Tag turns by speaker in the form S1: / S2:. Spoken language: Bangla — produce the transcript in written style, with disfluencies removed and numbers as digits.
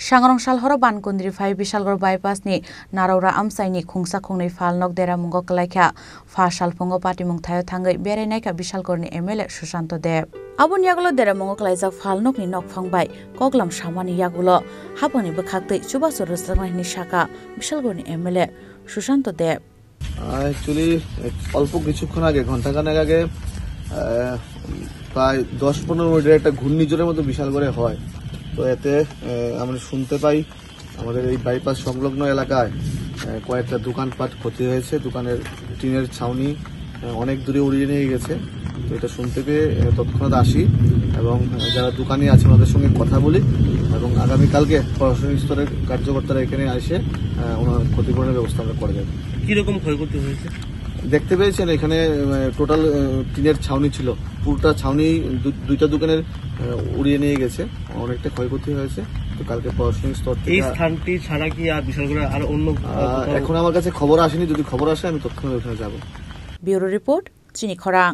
S1: Sangrongshal horo Bankundri phai Bishalgor bypass ni Naraura Amsaini khungsa khungnei falnok dera mungo kalaikha fa salpungo patimung thayo thangai berenaika Bishalgor ni MLA Sushanto Deb Abun yagulo dera mungo kalaijak falnok ni nokphangbai koklam samani yagulo haponi bkhaktei Subhasur Ruslanai ni shaka Bishalgor ni MLA Sushanto Deb
S2: Actually অল্প কিছুক্ষণ আগে ঘন্টাখানেক আগে প্রায় 10-15 মিনিটের একটা ঘূর্ণিঝড়ের মতো বিশালগড়ে হয় তো এতে আমরা শুনতে পাই আমাদের এই বাইপাস সংলগ্ন এলাকায় কয়েকটা দোকানপাট ক্ষতি হয়েছে দোকানের টিনের ছাউনি অনেক দূরে উড়িয়ে নিয়ে গেছে তো এটা শুনতে পেয়ে তৎক্ষণাৎ আসি এবং যারা দোকানি আছে ওদের সঙ্গে কথা বলি এবং আগামী কালকে প্রশাসনিক স্তরের কার্যকর্তারা এখানে এসে ওনার ক্ষতিপূরণের ব্যবস্থা আমরা করে দেব
S3: কি রকম ক্ষয়ক্ষতি হয়েছে
S2: দেখতে পেয়েছেন এখানে টোটাল টিনের ছাউনি ছিল পুরোটা ছাউনি দুইটা দোকানের উড়িয়ে নিয়ে গেছে অনেকটা ক্ষয়ক্ষতি হয়েছে তো কালকে প্রশাসনিক স্তর থেকে
S3: এই স্থানটি ছাড়া কি আর বিশালগড়ে আর অন্য
S2: এখন আমার কাছে খবর আসেনি যদি খবর আসে আমি তৎক্ষণাৎ ওখানে যাব
S1: ব্যুরো রিপোর্ট চিনি খরাং।